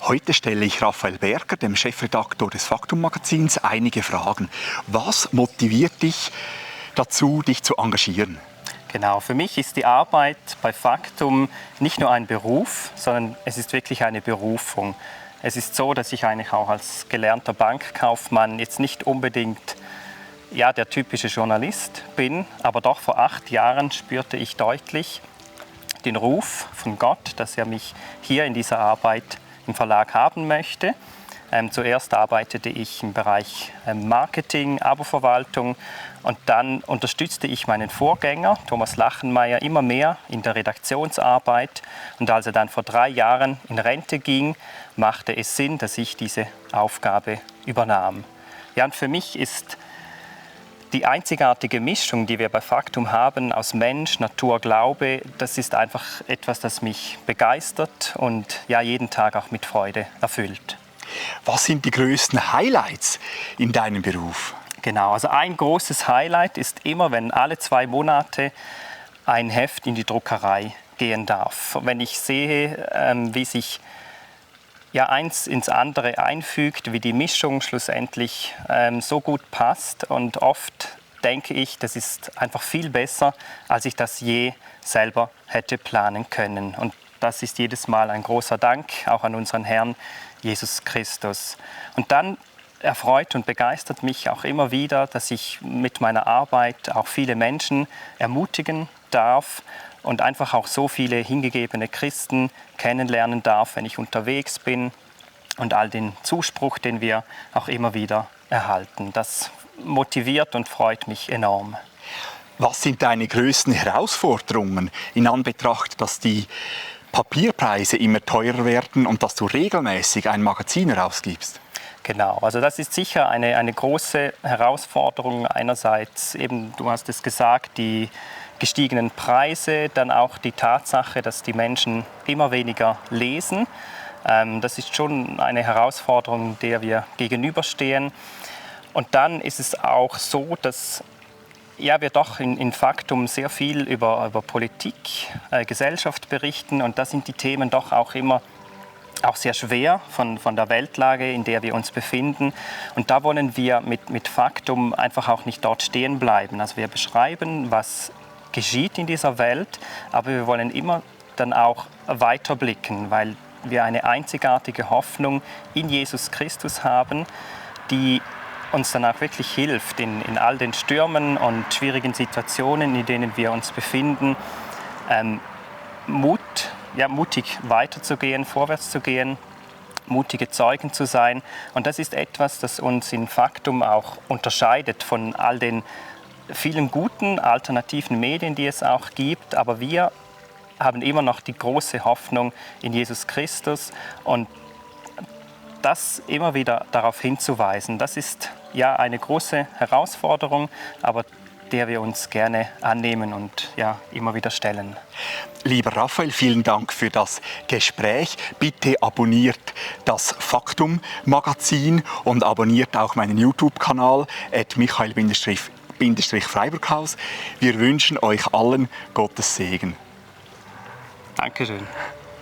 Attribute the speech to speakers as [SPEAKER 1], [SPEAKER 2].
[SPEAKER 1] Heute stelle ich Raphael Berger, dem Chefredaktor des Faktum-Magazins, einige Fragen. Was motiviert dich dazu, dich zu engagieren?
[SPEAKER 2] Genau, für mich ist die Arbeit bei Faktum nicht nur ein Beruf, sondern es ist wirklich eine Berufung. Es ist so, dass ich eigentlich auch als gelernter Bankkaufmann jetzt nicht unbedingt der typische Journalist bin, aber doch vor 8 Jahren spürte ich deutlich den Ruf von Gott, dass er mich hier in dieser Arbeit im Verlag haben möchte. Zuerst arbeitete ich im Bereich Marketing, Abo-Verwaltung und dann unterstützte ich meinen Vorgänger, Thomas Lachenmeier, immer mehr in der Redaktionsarbeit. Und als er dann vor 3 Jahren in Rente ging, machte es Sinn, dass ich diese Aufgabe übernahm. Ja, und für mich ist die einzigartige Mischung, die wir bei Faktum haben, aus Mensch, Natur, Glaube, das ist einfach etwas, das mich begeistert und jeden Tag auch mit Freude erfüllt.
[SPEAKER 1] Was sind die größten Highlights in deinem Beruf?
[SPEAKER 2] Genau, also ein großes Highlight ist immer, wenn alle 2 Monate ein Heft in die Druckerei gehen darf. Wenn ich sehe, wie sich eins ins andere einfügt, wie die Mischung schlussendlich so gut passt. Und oft denke ich, das ist einfach viel besser, als ich das je selber hätte planen können. Und das ist jedes Mal ein großer Dank, auch an unseren Herrn Jesus Christus. Und dann erfreut und begeistert mich auch immer wieder, dass ich mit meiner Arbeit auch viele Menschen ermutigen darf und einfach auch so viele hingegebene Christen kennenlernen darf, wenn ich unterwegs bin, und all den Zuspruch, den wir auch immer wieder erhalten. Das motiviert und freut mich enorm.
[SPEAKER 1] Was sind deine größten Herausforderungen in Anbetracht, dass die Papierpreise immer teurer werden und dass du regelmäßig ein Magazin herausgibst?
[SPEAKER 2] Genau, also das ist sicher eine große Herausforderung. Einerseits eben, du hast es gesagt, die gestiegenen Preise, dann auch die Tatsache, dass die Menschen immer weniger lesen. Das ist schon eine Herausforderung, der wir gegenüberstehen. Und dann ist es auch so, dass wir doch in Faktum sehr viel über Politik, Gesellschaft berichten. Und da sind die Themen doch auch immer auch sehr schwer von der Weltlage, in der wir uns befinden. Und da wollen wir mit Faktum einfach auch nicht dort stehen bleiben. Also wir beschreiben, was geschieht in dieser Welt, aber wir wollen immer dann auch weiterblicken, weil wir eine einzigartige Hoffnung in Jesus Christus haben, die uns dann auch wirklich hilft, in all den Stürmen und schwierigen Situationen, in denen wir uns befinden, mutig weiterzugehen, vorwärts zu gehen, mutige Zeugen zu sein. Und das ist etwas, das uns in Faktum auch unterscheidet von all den vielen guten alternativen Medien, die es auch gibt. Aber wir haben immer noch die große Hoffnung in Jesus Christus und das immer wieder darauf hinzuweisen, das ist eine große Herausforderung, aber der wir uns gerne annehmen und immer wieder stellen.
[SPEAKER 1] Lieber Raphael, vielen Dank für das Gespräch. Bitte abonniert das Faktum-Magazin und abonniert auch meinen YouTube-Kanal @michael_freiburghaus. Wir wünschen euch allen Gottes Segen.
[SPEAKER 2] Dankeschön.